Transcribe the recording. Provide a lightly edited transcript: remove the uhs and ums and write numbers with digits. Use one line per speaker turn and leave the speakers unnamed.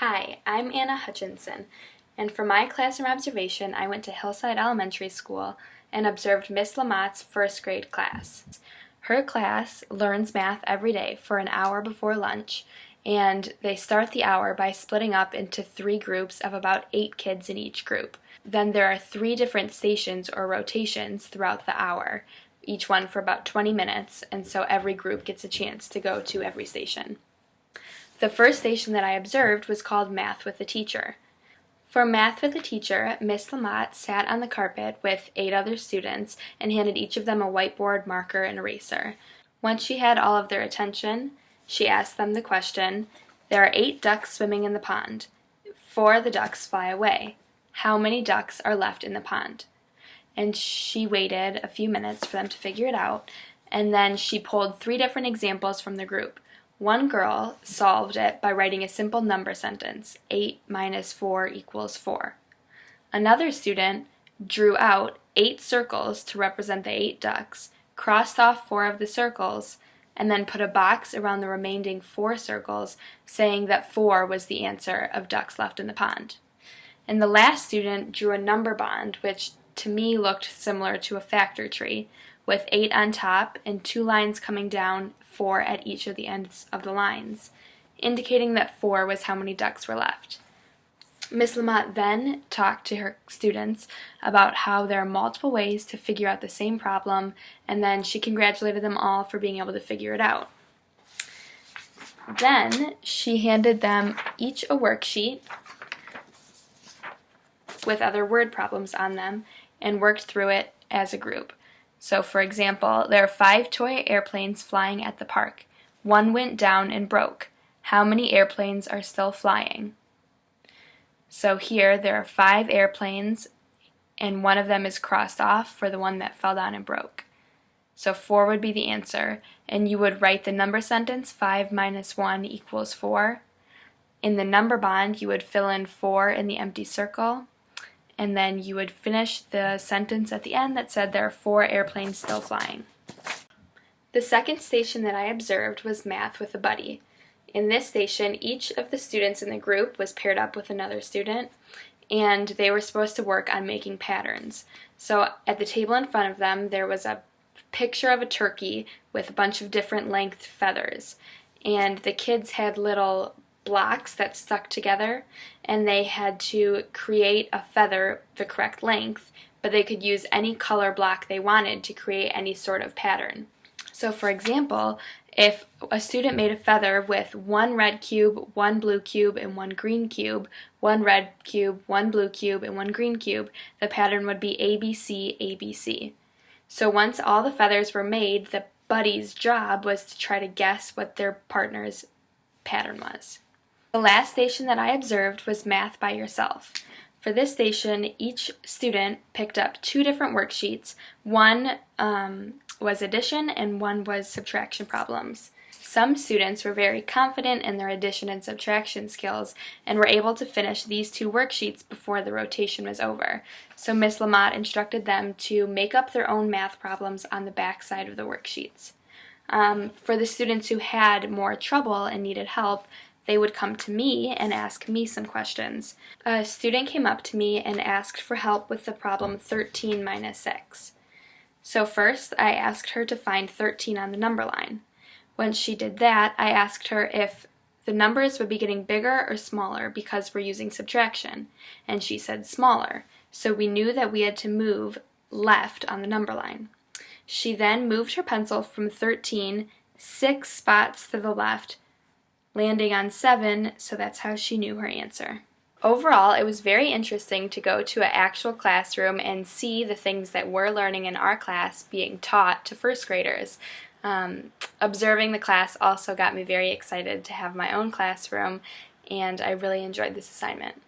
Hi, I'm Anna Hutchinson, and for my classroom observation, I went to Hillside Elementary School and observed Miss Lamott's first grade class. Her class learns math every day for an hour before lunch, and they start the hour by splitting up into 3 groups of about 8 kids in each group. Then there are 3 different stations or rotations throughout the hour, each one for about 20 minutes, and so every group gets a chance to go to every station. The first station that I observed was called Math with a Teacher. For Math with a Teacher, Miss Lamott sat on the carpet with 8 other students and handed each of them a whiteboard, marker, and eraser. Once she had all of their attention, she asked them the question, "There are 8 ducks swimming in the pond. 4 of the ducks fly away. How many ducks are left in the pond?" And she waited a few minutes for them to figure it out, and then she pulled 3 different examples from the group. One girl solved it by writing a simple number sentence, 8 minus 4 equals 4. Another student drew out 8 circles to represent the 8 ducks, crossed off 4 of the circles, and then put a box around the remaining 4 circles, saying that 4 was the answer of ducks left in the pond. And the last student drew a number bond, which to me looked similar to a factor tree, with 8 on top and 2 lines coming down, 4 at each of the ends of the lines, indicating that 4 was how many ducks were left. Miss Lamott then talked to her students about how there are multiple ways to figure out the same problem, and then she congratulated them all for being able to figure it out. Then she handed them each a worksheet with other word problems on them and worked through it as a group. So, for example, there are 5 toy airplanes flying at the park. 1 went down and broke. How many airplanes are still flying? So here there are 5 airplanes, and 1 of them is crossed off for the one that fell down and broke. So 4 would be the answer, and you would write the number sentence, 5 minus 1 equals 4. In the number bond, you would fill in 4 in the empty circle, and then you would finish the sentence at the end that said there are 4 airplanes still flying. The second station that I observed was Math with a Buddy. In this station, each of the students in the group was paired up with another student, and they were supposed to work on making patterns. So at the table in front of them, there was a picture of a turkey with a bunch of different length feathers, and the kids had little blocks that stuck together, and they had to create a feather the correct length, but they could use any color block they wanted to create any sort of pattern. So for example, if a student made a feather with 1 red cube, 1 blue cube, and 1 green cube, 1 red cube, 1 blue cube, and 1 green cube, the pattern would be ABC, ABC. So once all the feathers were made, the buddy's job was to try to guess what their partner's pattern was. The last station that I observed was Math by Yourself. For this station, each student picked up 2 different worksheets. One was addition and one was subtraction problems. Some students were very confident in their addition and subtraction skills and were able to finish these 2 worksheets before the rotation was over. So Miss Lamott instructed them to make up their own math problems on the back side of the worksheets. For the students who had more trouble and needed help, they would come to me and ask me some questions. A student came up to me and asked for help with the problem 13 minus 6. So first, I asked her to find 13 on the number line. When she did that, I asked her if the numbers would be getting bigger or smaller because we're using subtraction, and she said smaller, so we knew that we had to move left on the number line. She then moved her pencil from 13 6 spots to the left, landing on 7, so that's how she knew her answer. Overall, it was very interesting to go to an actual classroom and see the things that we're learning in our class being taught to first graders. Observing the class also got me very excited to have my own classroom, and I really enjoyed this assignment.